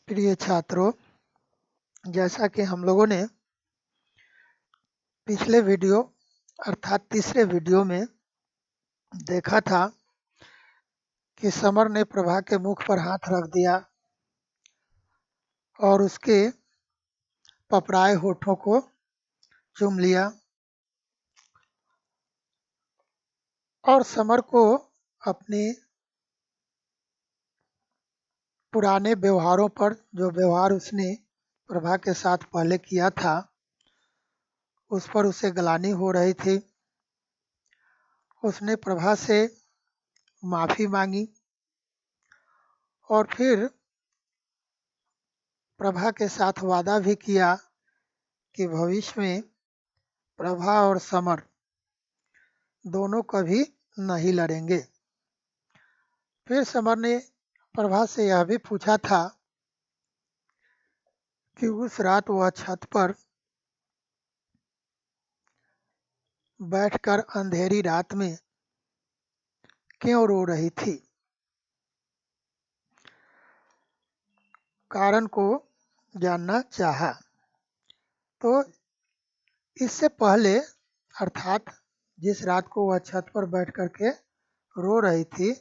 प्रिय छात्रों, जैसा कि हम लोगों ने पिछले वीडियो अर्थात तीसरे वीडियो में देखा था कि समर ने प्रभा के मुख पर हाथ रख दिया और उसके पपड़ाए होठों को चूम लिया और समर को अपने पुराने व्यवहारों पर, जो व्यवहार उसने प्रभा के साथ पहले किया था, उस पर उसे ग्लानि हो रही थी। उसने प्रभा से माफ़ी मांगी और फिर प्रभा के साथ वादा भी किया कि भविष्य में प्रभा और समर दोनों कभी नहीं लड़ेंगे। फिर समर ने प्रभा से यह भी पूछा था कि उस रात वह छत पर बैठकर अंधेरी रात में क्यों रो रही थी। कारण को जानना चाहा। तो इससे पहले, अर्थात जिस रात को वह छत पर बैठ कर के रो रही थी,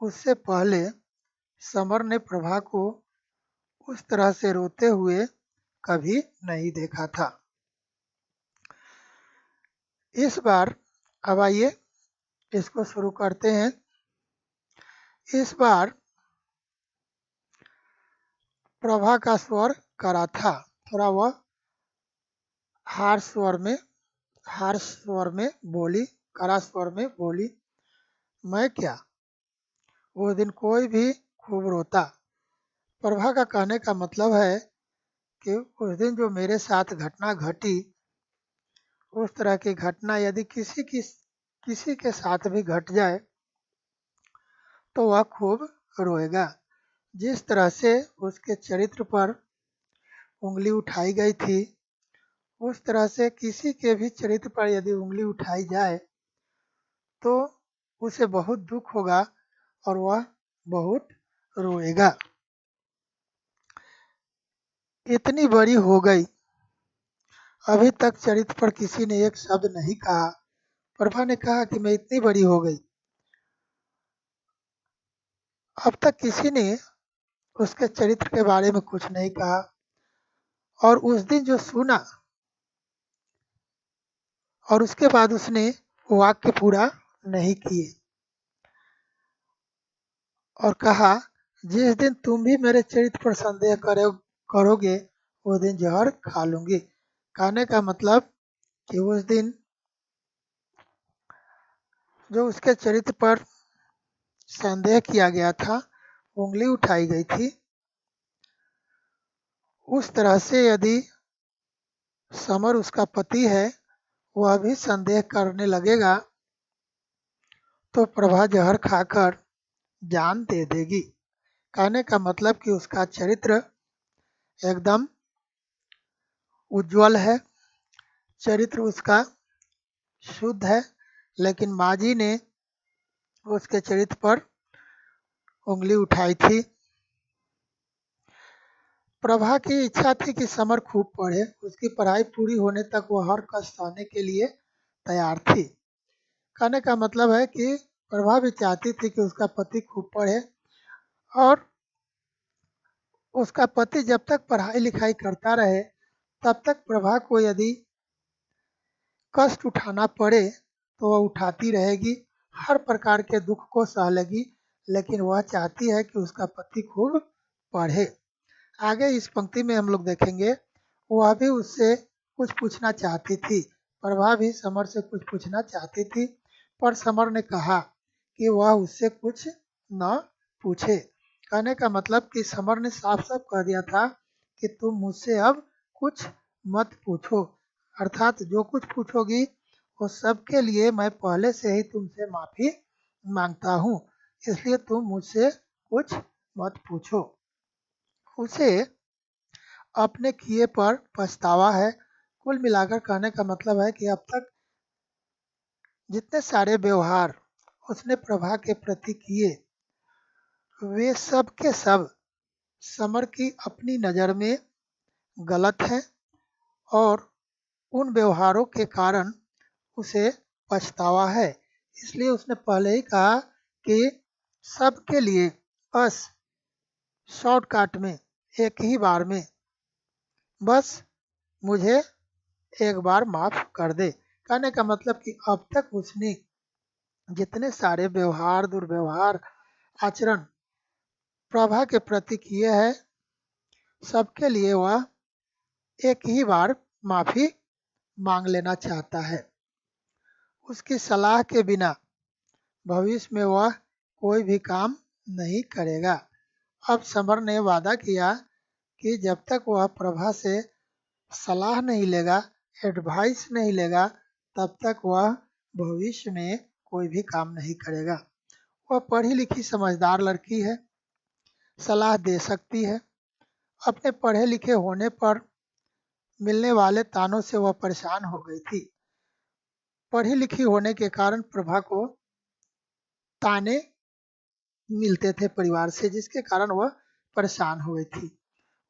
उससे पहले समर ने प्रभा को उस तरह से रोते हुए कभी नहीं देखा था। इस बार अब आइए इसको शुरू करते हैं। इस बार प्रभा का स्वर कड़ा था, थोड़ा वह हार्श स्वर में बोली, कड़ा स्वर में बोली, मैं क्या, वो दिन कोई भी खूब रोता। प्रभा का कहने का मतलब है कि उस दिन जो मेरे साथ घटना घटी, उस तरह की घटना यदि किसी के साथ भी घट जाए तो वह खूब रोएगा। जिस तरह से उसके चरित्र पर उंगली उठाई गई थी, उस तरह से किसी के भी चरित्र पर यदि उंगली उठाई जाए तो उसे बहुत दुख होगा और वह बहुत रोएगा। इतनी बड़ी हो गई, अभी तक चरित्र पर किसी ने एक शब्द नहीं कहा। प्रभा ने कहा कि मैं इतनी बड़ी हो गई, अब तक किसी ने उसके चरित्र के बारे में कुछ नहीं कहा। और उस दिन जो सुना और उसके बाद उसने वाक्य पूरा नहीं किए और कहा, जिस दिन तुम भी मेरे चरित्र पर संदेह करोगे उस दिन जहर खा लूंगी। कहने का मतलब कि उस दिन जो उसके चरित्र पर संदेह किया गया था, उंगली उठाई गई थी, उस तरह से यदि समर उसका पति है, वह भी संदेह करने लगेगा तो प्रभा जहर खाकर जान दे देगी। कहने का मतलब कि उसका चरित्र एकदम उज्जवल है, चरित्र उसका शुद्ध है, लेकिन माँ जी ने उसके चरित्र पर उंगली उठाई थी। प्रभा की इच्छा थी कि समर खूब पढ़े, उसकी पढ़ाई पूरी होने तक वह हर कष्ट सहने के लिए तैयार थी। कहने का मतलब है कि प्रभा भी चाहती थी कि उसका पति खूब पढ़े और उसका पति जब तक पढ़ाई लिखाई करता रहे तब तक प्रभा को यदि कष्ट उठाना पड़े तो वह उठाती रहेगी, हर प्रकार के दुख को सह लेगी, लेकिन वह चाहती है कि उसका पति खूब पढ़े। आगे इस पंक्ति में हम लोग देखेंगे, वह भी उससे कुछ पूछना चाहती थी, प्रभा भी समर से कुछ पूछना चाहती थी, पर समर ने कहा कि वह उससे कुछ न पूछे। कहने का मतलब कि समर ने साफ साफ कह दिया था कि तुम मुझसे अब कुछ मत पूछो, अर्थात जो कुछ पूछोगी वो सब के लिए मैं पहले से ही तुमसे माफ़ी मांगता हूँ, इसलिए तुम मुझसे कुछ मत पूछो। उसे अपने किए पर पछतावा है। कुल मिलाकर कहने का मतलब है कि अब तक जितने सारे व्यवहार उसने प्रभा के प्रति किए, वे सब के सब समर की अपनी नज़र में गलत है और उन व्यवहारों के कारण उसे पछतावा है। इसलिए उसने पहले ही कहा कि सबके लिए बस शॉर्टकट में, एक ही बार में, बस मुझे एक बार माफ़ कर दे। कहने का मतलब कि अब तक उसने जितने सारे व्यवहार, दुर्व्यवहार, आचरण प्रभा के प्रति किए हैं, सबके लिए वह एक ही बार माफ़ी मांग लेना चाहता है। उसकी सलाह के बिना भविष्य में वह कोई भी काम नहीं करेगा। अब समर ने वादा किया कि जब तक वह प्रभा से सलाह नहीं लेगा, एडवाइस नहीं लेगा, तब तक वह भविष्य में कोई भी काम नहीं करेगा। वह पढ़ी लिखी समझदार लड़की है, सलाह दे सकती है। अपने पढ़े लिखे होने पर मिलने वाले तानों से वह परेशान हो गई थी। पढ़ी लिखी होने के कारण प्रभा को ताने मिलते थे परिवार से, जिसके कारण वह परेशान हो गई थी।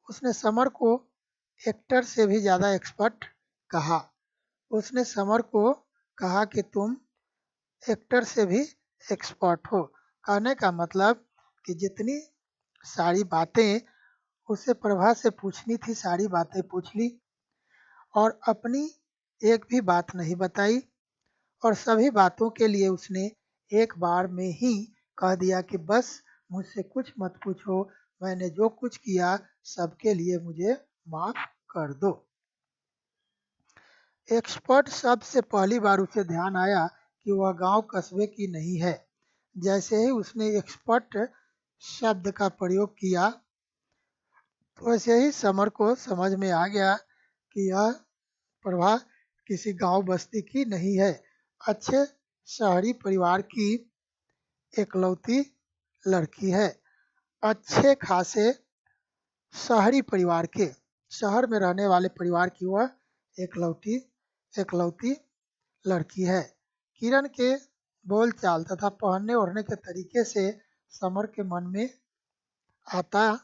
उसने समर को एक्टर से भी ज़्यादा एक्सपर्ट कहा। उसने समर को कहा कि तुम एक्टर से भी एक्सपर्ट हो। कहने का मतलब कि जितनी सारी बातें उसे प्रभा से पूछनी थी, सारी बातें पूछ ली और अपनी एक भी बात नहीं बताई और सभी बातों के लिए उसने एक बार में ही कह दिया कि बस मुझसे कुछ मत पूछो, मैंने जो कुछ किया सबके लिए मुझे माफ़ कर दो। एक्सपर्ट शब्द से पहली बार उसे ध्यान आया कि वह गांव कस्बे की नहीं है। जैसे ही उसने एक्सपर्ट शब्द का प्रयोग किया, तो वैसे ही समर को समझ में आ गया कि यह प्रभा किसी गांव बस्ती की नहीं है, अच्छे शहरी परिवार की एकलौती लड़की है। अच्छे खासे शहरी परिवार के, शहर में रहने वाले परिवार की वह एकलौती एकलौती लड़की है। किरण के बोल चाल तथा पहनने ओढ़ने के तरीके से समर के मन में आता,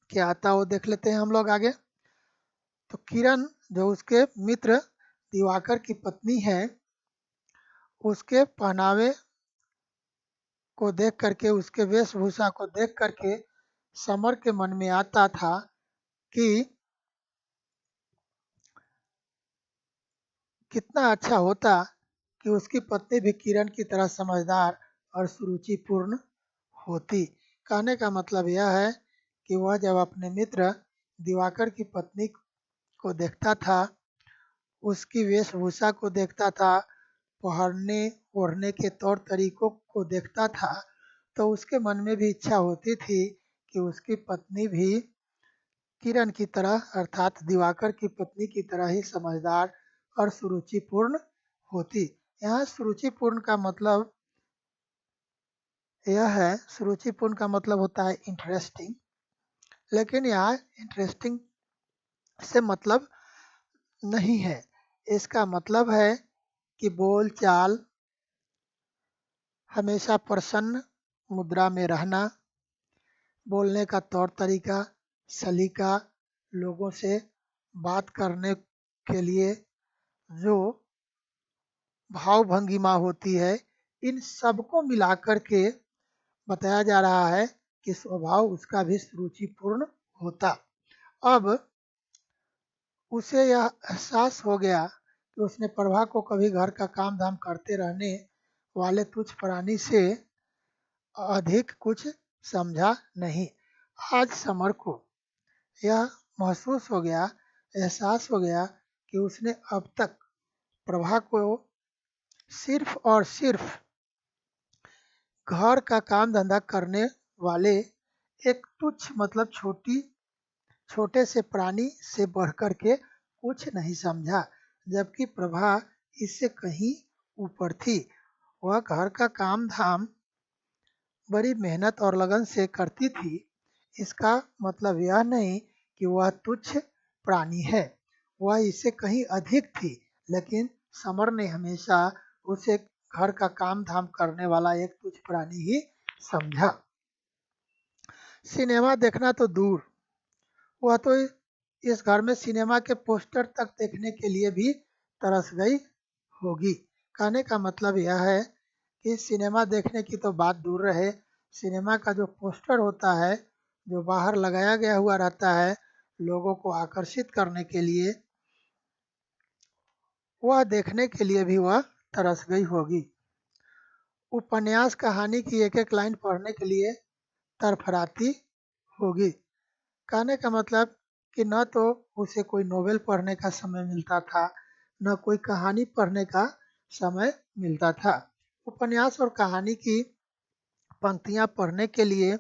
क्या आता वो देख लेते हैं हम लोग आगे। तो किरण जो उसके मित्र दिवाकर की पत्नी है, उसके पहनावे को देख करके, उसके वेशभूषा को देख करके समर के मन में आता था कि कितना अच्छा होता कि उसकी पत्नी भी किरण की तरह समझदार और सुरुचिपूर्ण होती। कहने का मतलब यह है कि वह जब अपने मित्र दिवाकर की पत्नी को देखता था, उसकी वेशभूषा को देखता था, पहनने ओढ़ने के तौर तरीकों को देखता था, तो उसके मन में भी इच्छा होती थी कि उसकी पत्नी भी किरण की तरह अर्थात दिवाकर की पत्नी की तरह ही समझदार और सुरुचिपूर्ण होती। यहाँ सुरुचिपूर्ण का मतलब यह है, सुरुचिपूर्ण का मतलब होता है इंटरेस्टिंग, लेकिन यहाँ इंटरेस्टिंग से मतलब नहीं है। इसका मतलब है कि बोल चाल, हमेशा प्रसन्न मुद्रा में रहना, बोलने का तौर तरीका, सलीका, लोगों से बात करने के लिए जो भाव भंगिमा होती है, इन सबको मिलाकर के बताया जा रहा है कि स्वभाव उसका भी सुरुचिपूर्ण होता। अब उसे यह एहसास हो गया कि उसने प्रभा को कभी घर का काम धाम करते रहने वाले तुच्छ प्राणी से अधिक कुछ समझा नहीं। आज समर को यह महसूस हो गया, एहसास हो गया कि उसने अब तक प्रभा को सिर्फ और सिर्फ घर का काम धंधा करने वाले एक तुच्छ मतलब छोटे से प्राणी से बढ़कर के कुछ नहीं समझा, जबकि प्रभा इससे कहीं ऊपर थी। वह घर का काम धाम बड़ी मेहनत और लगन से करती थी। इसका मतलब यह नहीं कि वह तुच्छ प्राणी है, वह इससे कहीं अधिक थी, लेकिन समर ने हमेशा उसे घर का काम धाम करने वाला एक तुच्छ प्राणी ही समझा। सिनेमा देखना तो दूर, वह तो इस घर में सिनेमा के पोस्टर तक देखने के लिए भी तरस गई होगी। कहने का मतलब यह है कि सिनेमा देखने की तो बात दूर रहे, सिनेमा का जो पोस्टर होता है, जो बाहर लगाया गया हुआ रहता है लोगों को आकर्षित करने के लिए, वह देखने के लिए भी वह तरस गई होगी। उपन्यास कहानी की एक एक लाइन पढ़ने के लिए तरफराती होगी। कहने का मतलब कि न तो उसे कोई नोवेल पढ़ने का समय मिलता था, न कोई कहानी पढ़ने का समय मिलता था। उपन्यास और कहानी की पंक्तियाँ पढ़ने के लिए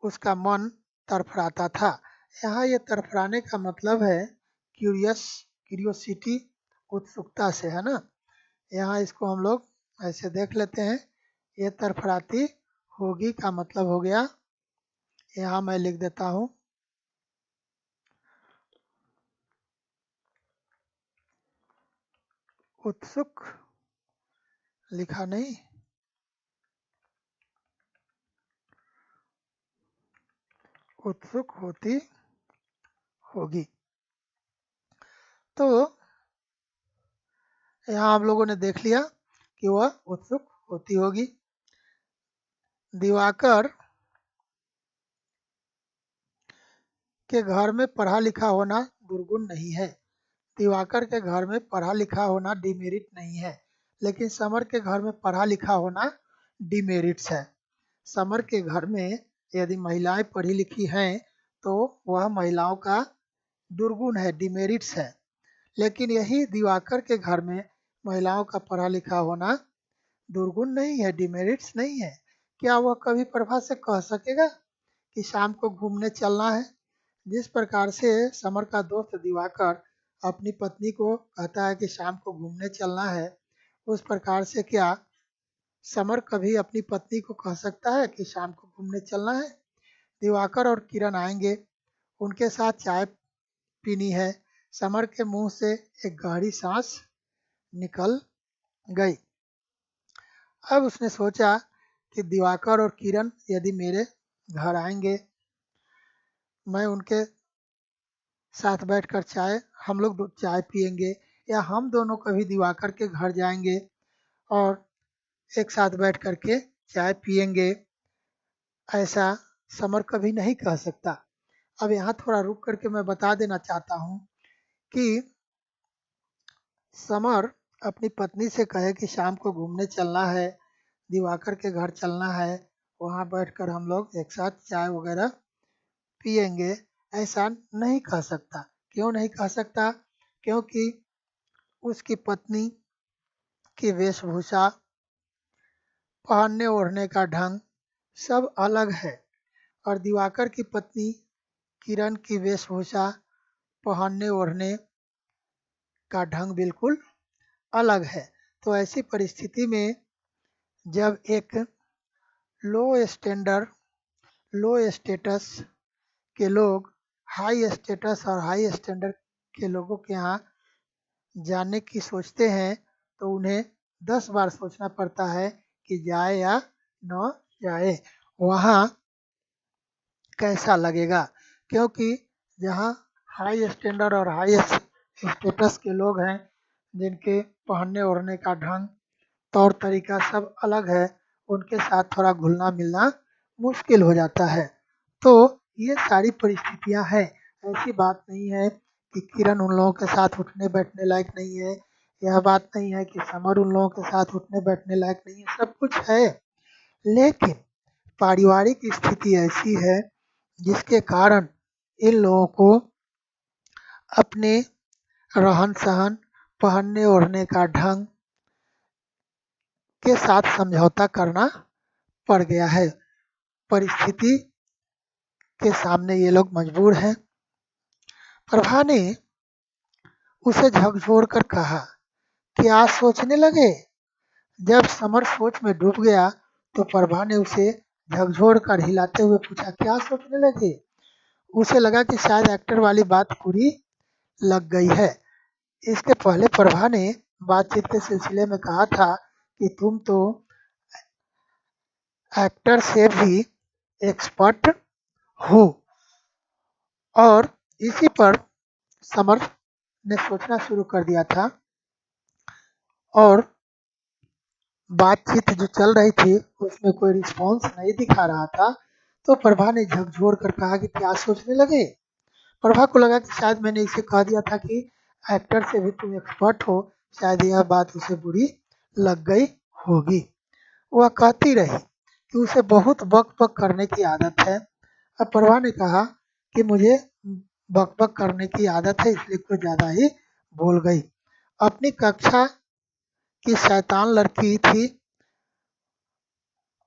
उसका मन तरफराता था। यहाँ ये तरफराने का मतलब है क्यूरियोसिटी, उत्सुकता से, है ना। यहाँ इसको हम लोग ऐसे देख लेते हैं। ये तरफराती होगी का मतलब हो गया, यहाँ मैं लिख देता हूँ, उत्सुक, लिखा नहीं, उत्सुक होती होगी। तो यहाँ आप लोगों ने देख लिया कि वह उत्सुक होती होगी। दिवाकर के घर में पढ़ा लिखा होना दुर्गुण नहीं है। दिवाकर के घर में पढ़ा लिखा होना डिमेरिट नहीं है, लेकिन समर के घर में पढ़ा लिखा होना डिमेरिट्स है। समर के घर में यदि महिलाएं पढ़ी लिखी हैं तो वह महिलाओं का दुर्गुण है, डिमेरिट्स है। लेकिन यही दिवाकर के घर में महिलाओं का पढ़ा लिखा होना दुर्गुण नहीं है, डिमेरिट्स नहीं है। क्या वह कभी प्रभा से कह सकेगा कि शाम को घूमने चलना है? जिस प्रकार से समर का दोस्त दिवाकर अपनी पत्नी को कहता है कि शाम को घूमने चलना है, उस प्रकार से क्या समर कभी अपनी पत्नी को कह सकता है कि शाम को घूमने चलना है? दिवाकर और किरण आएंगे, उनके साथ चाय पीनी है। समर के मुंह से एक गहरी सांस निकल गई। अब उसने सोचा कि दिवाकर और किरण यदि मेरे घर आएंगे, मैं उनके साथ बैठकर हम लोग चाय पियेंगे, या हम दोनों कभी दिवाकर के घर जाएंगे और एक साथ बैठ कर के चाय पियेंगे, ऐसा समर कभी नहीं कह सकता। अब यहाँ थोड़ा रुक करके मैं बता देना चाहता हूँ कि समर अपनी पत्नी से कहे कि शाम को घूमने चलना है, दिवाकर के घर चलना है, वहाँ बैठकर हम लोग एक साथ चाय वगैरह पियेंगे, ऐसा नहीं कह सकता। क्यों नहीं कह सकता? क्योंकि उसकी पत्नी की वेशभूषा, पहनने ओढ़ने का ढंग सब अलग है, और दिवाकर की पत्नी किरण की वेशभूषा, पहनने ओढ़ने का ढंग बिल्कुल अलग है। तो ऐसी परिस्थिति में जब एक लो स्टैंडर्ड, लो स्टेटस के लोग हाई स्टेटस और हाई स्टैंडर्ड के लोगों के यहाँ जाने की सोचते हैं, तो उन्हें 10 बार सोचना पड़ता है कि जाए या न जाए, वहाँ कैसा लगेगा। क्योंकि जहाँ हाई स्टैंडर्ड और हाई स्टेटस के लोग हैं, जिनके पहनने ओढ़ने का ढंग, तौर तरीका सब अलग है, उनके साथ थोड़ा घुलना मिलना मुश्किल हो जाता है। तो ये सारी परिस्थितियाँ हैं। ऐसी बात नहीं है कि किरण उन लोगों के साथ उठने बैठने लायक नहीं है, यह बात नहीं है कि समर उन लोगों के साथ उठने बैठने लायक नहीं है, सब कुछ है। लेकिन पारिवारिक स्थिति ऐसी है जिसके कारण इन लोगों को अपने रहन सहन, पहनने ओढ़ने का ढंग के साथ समझौता करना पड़ गया है। परिस्थिति के सामने ये लोग मजबूर हैं। प्रभा ने उसे झकझोर कर कहा, क्या सोचने लगे? जब समर सोच में डूब गया तो प्रभा ने उसे झकझोर कर हिलाते हुए पूछा, क्या सोचने लगे? उसे लगा कि शायद एक्टर वाली बात पूरी लग गई है। इसके पहले प्रभा ने बातचीत के सिलसिले में कहा था कि तुम तो एक्टर से भी एक्सपर्ट हो। और इसी पर समर ने सोचना शुरू कर दिया था और बातचीत जो चल रही थी उसमें कोई रिस्पॉन्स नहीं दिखा रहा था। तो प्रभा ने झकझोर कर कहा कि क्या सोचने लगे। प्रभा को लगा कि शायद मैंने इसे कह दिया था कि एक्टर से भी तुम एक्सपर्ट हो, शायद यह बात उसे बुरी लग गई होगी। वह कहती रही कि उसे बहुत बक बक करने की आदत है। अब प्रभा ने कहा कि मुझे बक बक करने की आदत है, इसलिए कुछ ज़्यादा ही बोल गई। अपनी कक्षा की शैतान लड़की थी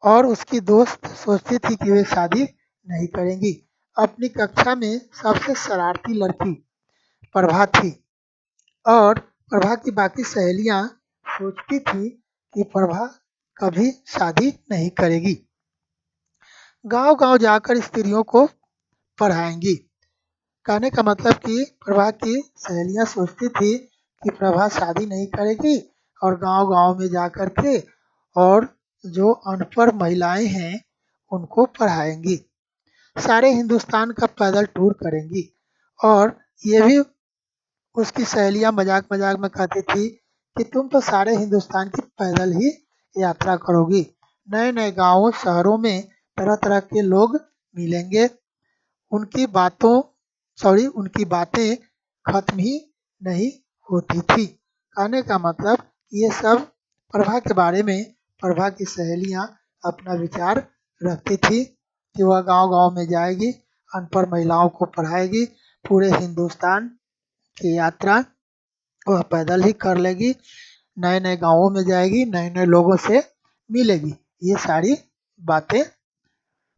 और उसकी दोस्त सोचती थी कि वे शादी नहीं करेंगी। अपनी कक्षा में सबसे शरारती लड़की प्रभा थी और प्रभा की बाकी सहेलियां सोचती थी कि प्रभा कभी शादी नहीं करेगी। गांव-गांव जाकर स्त्रियों को पढ़ाएंगी। कहने का मतलब कि प्रभा की सहेलियां सोचती थी कि प्रभा शादी नहीं करेगी और गांव-गांव में जाकर के और जो अनपढ़ महिलाएं हैं उनको पढ़ाएंगी। सारे हिंदुस्तान का पैदल टूर करेंगी। और ये भी उसकी सहेलियां मजाक मजाक में कहती थी कि तुम तो सारे हिंदुस्तान की पैदल ही यात्रा करोगी। नए नए गांवों शहरों में तरह तरह के लोग मिलेंगे। उनकी बातों उनकी बातें खत्म ही नहीं होती थी। कहने का मतलब ये सब प्रभा के बारे में प्रभा की सहेलियां अपना विचार रखती थी कि वह गांव-गांव में जाएगी, अनपढ़ महिलाओं को पढ़ाएगी, पूरे हिंदुस्तान की यात्रा वह पैदल ही कर लेगी, नए नए गांवों में जाएगी, नए नए लोगों से मिलेगी। ये सारी बातें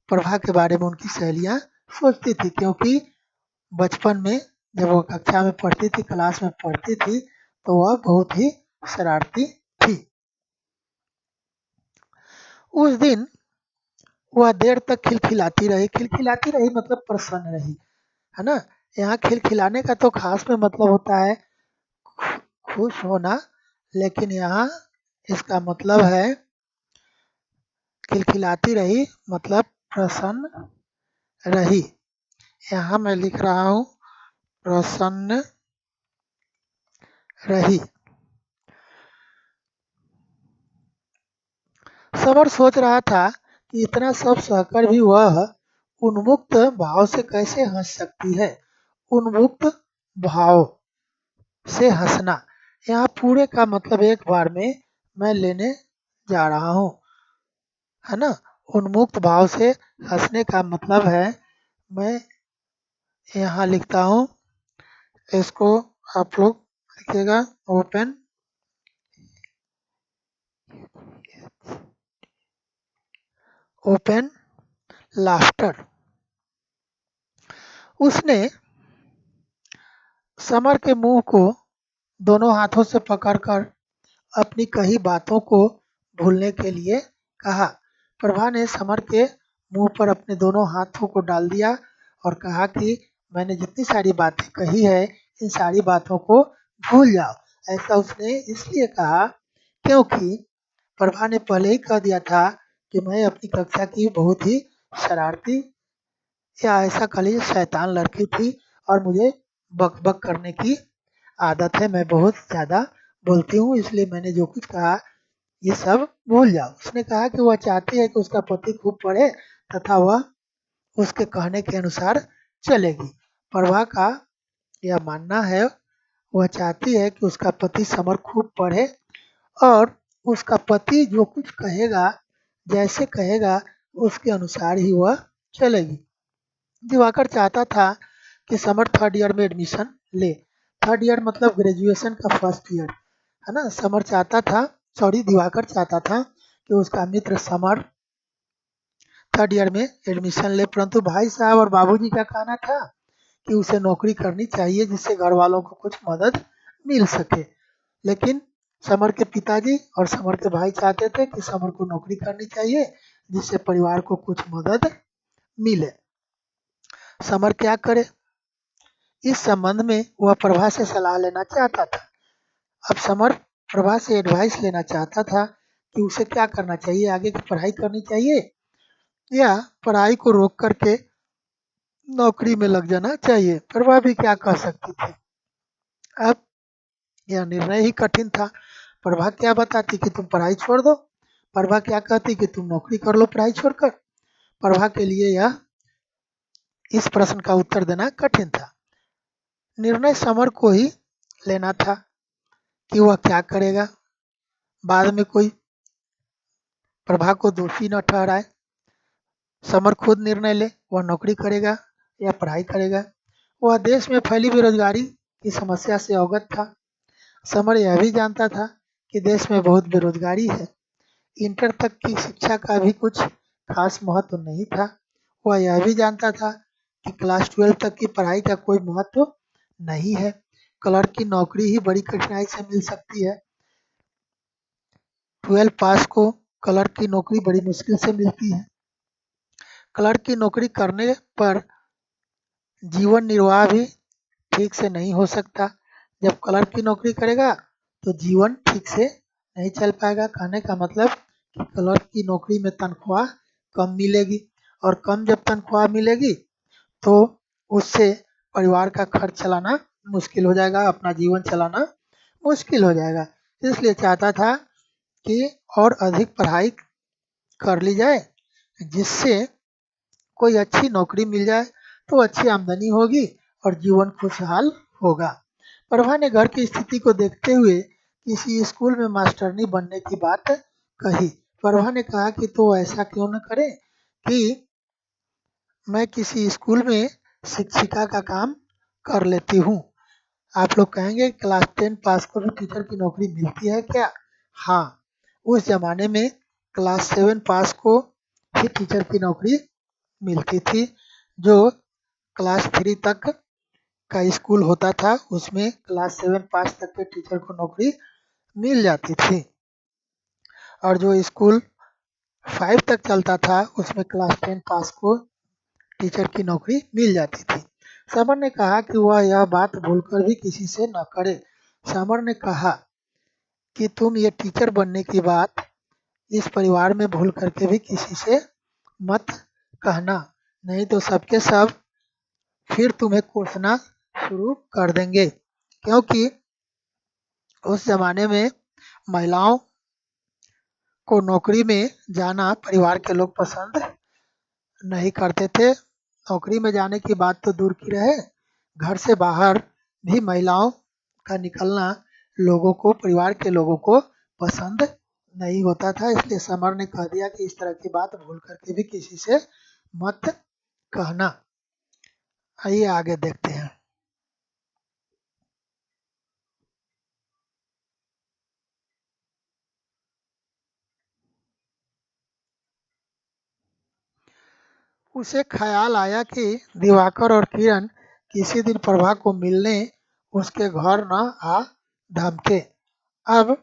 प्रभा के बारे में उनकी सहेलियां सोचती थी, क्योंकि बचपन में जब वो कक्षा में पढ़ती थी, क्लास में पढ़ती थी, तो वह बहुत ही शरारती थी। उस दिन वह देर तक खिलखिलाती रही मतलब प्रसन्न रही, है ना। यहाँ खिलखिलाने का तो खास में मतलब होता है खुश होना, लेकिन यहाँ इसका मतलब है खिलखिलाती रही मतलब प्रसन्न रही। यहाँ मैं लिख रहा हूँ प्रसन्न रही। समर सोच रहा था कि इतना सब सहकर भी वह उन्मुक्त भाव से कैसे हंस सकती है। उन्मुक्त भाव से हंसना, यहाँ पूरे का मतलब एक बार में मैं लेने जा रहा हूँ, है ना। उन्मुक्त भाव से हंसने का मतलब है, मैं यहाँ लिखता हूँ, इसको आप लोग लिखिएगा ओपन ओपन लाफ्टर। उसने समर के मुंह को दोनों हाथों से पकड़कर अपनी कही बातों को भूलने के लिए कहा। प्रभा ने समर के मुंह पर अपने दोनों हाथों को डाल दिया और कहा कि मैंने जितनी सारी बातें कही है, इन सारी बातों को भूल जाओ। ऐसा उसने इसलिए कहा क्योंकि प्रभा ने पहले ही कह दिया था कि मैं अपनी कक्षा की बहुत ही शरारती या ऐसा कह लीजिए शैतान लड़की थी और मुझे बक-बक करने की आदत है, मैं बहुत ज़्यादा बोलती हूँ, इसलिए मैंने जो कुछ कहा ये सब भूल जाओ। उसने कहा कि वह चाहती है कि उसका पति खूब पढ़े तथा वह उसके कहने के अनुसार चलेगी। प्रभा का यह मानना है, वह चाहती है कि उसका पति समर खूब पढ़े और उसका पति जो कुछ कहेगा, जैसे कहेगा उसके अनुसार ही वह चलेगी। दिवाकर चाहता था कि समर 3rd ईयर में एडमिशन ले। 3rd ईयर मतलब ग्रेजुएशन का फर्स्ट ईयर, है ना। दिवाकर चाहता था कि उसका मित्र समर 3rd ईयर में एडमिशन ले, परंतु भाई साहब और बाबूजी का कहना था कि उसे नौकरी करनी चाहिए जिससे घर वालों को कुछ मदद मिल सके। लेकिन समर के पिताजी और समर के भाई चाहते थे कि समर को नौकरी करनी चाहिए जिससे परिवार को कुछ मदद मिले। समर क्या करे, इस संबंध में वह प्रभा से सलाह लेना चाहता था। अब समर प्रभा से एडवाइस लेना चाहता था कि उसे क्या करना चाहिए, आगे की पढ़ाई करनी चाहिए या पढ़ाई को रोक करके नौकरी में लग जाना चाहिए। पर वह भी क्या कह सकती थी। अब यह निर्णय ही कठिन था। प्रभा क्या बताती कि तुम पढ़ाई छोड़ दो, प्रभा क्या कहती कि तुम नौकरी कर लो पढ़ाई छोड़कर। प्रभा के लिए यह इस प्रश्न का उत्तर देना कठिन था। निर्णय समर को ही लेना था कि वह क्या करेगा। बाद में कोई प्रभा को दोषी न ठहराए। समर खुद निर्णय ले, वह नौकरी करेगा या पढ़ाई करेगा। वह देश में फैली बेरोजगारी की समस्या से अवगत था। समर यह भी जानता था कि देश में बहुत बेरोजगारी है। इंटर तक की शिक्षा का भी कुछ खास महत्व नहीं था। वह यह भी जानता था कि क्लास 12 तक की पढ़ाई का कोई महत्व नहीं है। क्लर्क की नौकरी ही बड़ी कठिनाई से मिल सकती है। 12 पास को क्लर्क की नौकरी बड़ी मुश्किल से मिलती है। क्लर्क की नौकरी करने पर जीवन निर्वाह भी ठीक से नहीं हो सकता। जब क्लर्क की नौकरी करेगा तो जीवन ठीक से नहीं चल पाएगा। कहने का मतलब कि क्लर्क की नौकरी में तनख्वाह कम मिलेगी, और कम जब तनख्वाह मिलेगी तो उससे परिवार का खर्च चलाना मुश्किल हो जाएगा, अपना जीवन चलाना मुश्किल हो जाएगा। इसलिए चाहता था कि और अधिक पढ़ाई कर ली जाए, जिससे कोई अच्छी नौकरी मिल जाए तो अच्छी आमदनी होगी और जीवन खुशहाल होगा। प्रभा ने घर की स्थिति को देखते हुए किसी स्कूल में मास्टरनी बनने की बात कही। प्रभा ने कहा कि तो ऐसा क्यों न करें कि मैं किसी स्कूल में शिक्षिका का काम कर लेती हूँ। आप लोग कहेंगे क्लास 10 पास को भी टीचर की नौकरी मिलती है क्या? हाँ, उस जमाने में क्लास 7 पास को ही टीचर की नौकरी मिलती थी। जो क्लास 3 तक का स्कूल होता था उसमें क्लास 7 पास तक के टीचर को नौकरी मिल जाती थी, और जो स्कूल 5 तक चलता था उसमें क्लास 10 पास को टीचर की नौकरी मिल जाती थी। समर ने कहा कि वह यह बात भूलकर भी किसी से न करे। समर ने कहा कि तुम ये टीचर बनने की बात इस परिवार में भूल करके भी किसी से मत कहना, नहीं तो सबके सब फिर तुम्हें कोसना शुरू कर देंगे। क्योंकि उस जमाने में महिलाओं को नौकरी में जाना परिवार के लोग पसंद नहीं करते थे। नौकरी में जाने की बात तो दूर की रहे, घर से बाहर भी महिलाओं का निकलना लोगों को, परिवार के लोगों को पसंद नहीं होता था। इसलिए समर ने कह दिया कि इस तरह की बात भूल करके भी किसी से मत कहना। आइए आगे देखते हैं। उसे ख्याल आया कि दिवाकर और किरण किसी दिन प्रभा को मिलने उसके घर न आ धमके। अब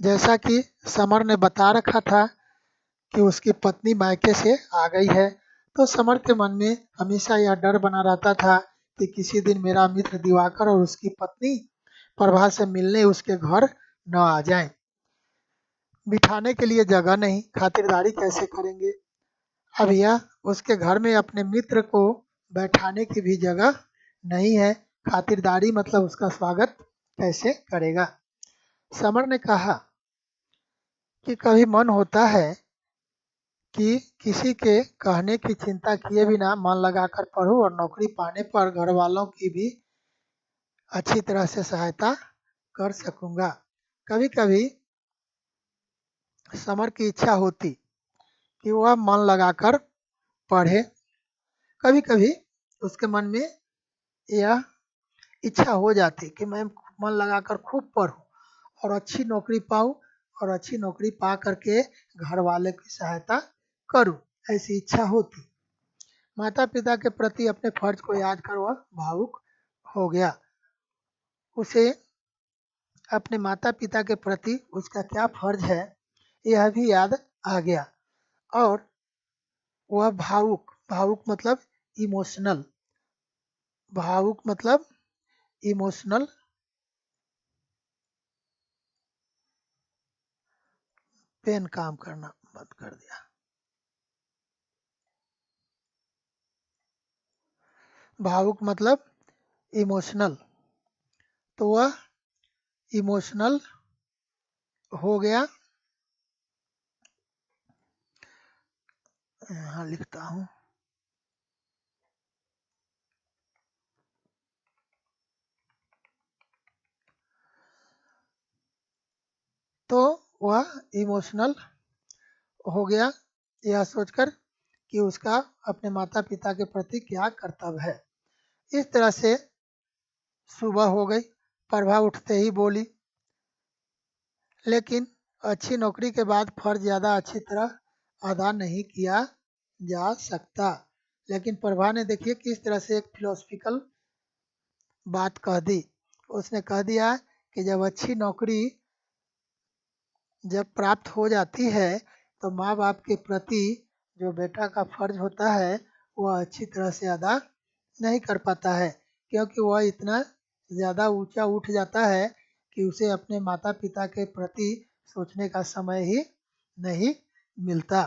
जैसा कि समर ने बता रखा था कि उसकी पत्नी मायके से आ गई है, तो समर के मन में हमेशा यह डर बना रहता था कि किसी दिन मेरा मित्र दिवाकर और उसकी पत्नी प्रभा से मिलने उसके घर न आ जाएं। बिठाने के लिए जगह नहीं, खातिरदारी कैसे करेंगे। अब यह उसके घर में अपने मित्र को बैठाने की भी जगह नहीं है, खातिरदारी मतलब उसका स्वागत कैसे करेगा। समर ने कहा कि कभी मन होता है कि किसी के कहने की चिंता किए बिना मन लगाकर पढूं और नौकरी पाने पर घर वालों की भी अच्छी तरह से सहायता कर सकूंगा। कभी कभी समर की इच्छा होती कि वह मन लगाकर पढ़े। कभी कभी उसके मन में यह इच्छा हो जाती कि मैं मन लगाकर खूब पढूं और अच्छी नौकरी पाऊं, और अच्छी नौकरी पा करके घर वाले की सहायता करूं, ऐसी इच्छा होती। माता पिता के प्रति अपने फर्ज को याद कर वह भावुक हो गया। उसे अपने माता पिता के प्रति उसका क्या फर्ज है यह भी याद आ गया, और वह भावुक, भावुक मतलब इमोशनल, भावुक मतलब इमोशनल पेन काम करना बंद कर दिया। भावुक मतलब इमोशनल, तो वह इमोशनल हो गया। यहाँ लिखता हूँ, तो वह इमोशनल हो गया यह सोचकर कि उसका अपने माता पिता के प्रति क्या कर्तव्य है। इस तरह से सुबह हो गई, प्रभा उठते ही बोली, लेकिन अच्छी नौकरी के बाद फर्ज ज़्यादा अच्छी तरह अदा नहीं किया जा सकता। लेकिन प्रभा ने देखिए किस तरह से एक फिलोसफिकल बात कह दी। उसने कह दिया कि जब अच्छी नौकरी जब प्राप्त हो जाती है तो माँ बाप के प्रति जो बेटा का फर्ज होता है वह अच्छी तरह से अदा नहीं कर पाता है, क्योंकि वह इतना ज़्यादा ऊंचा उठ जाता है कि उसे अपने माता पिता के प्रति सोचने का समय ही नहीं मिलता।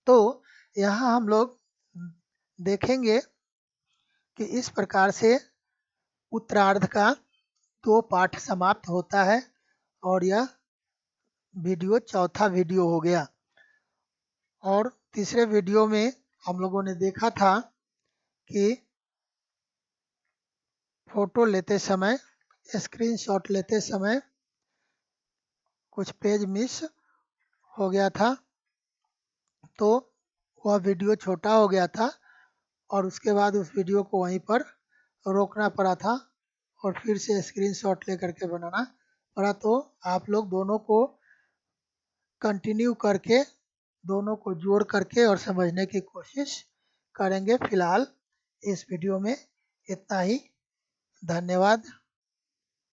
तो यहाँ हम लोग देखेंगे कि इस प्रकार से उत्तरार्ध का 2 पाठ समाप्त होता है और यह वीडियो चौथा वीडियो हो गया। और तीसरे वीडियो में हम लोगों ने देखा था कि फोटो लेते समय, स्क्रीनशॉट लेते समय कुछ पेज मिस हो गया था, तो वह वीडियो छोटा हो गया था और उसके बाद उस वीडियो को वहीं पर रोकना पड़ा था और फिर से स्क्रीनशॉट लेकर के बनाना पड़ा। तो आप लोग दोनों को कंटिन्यू करके, दोनों को जोड़ करके और समझने की कोशिश करेंगे। फिलहाल इस वीडियो में इतना ही। धन्यवाद।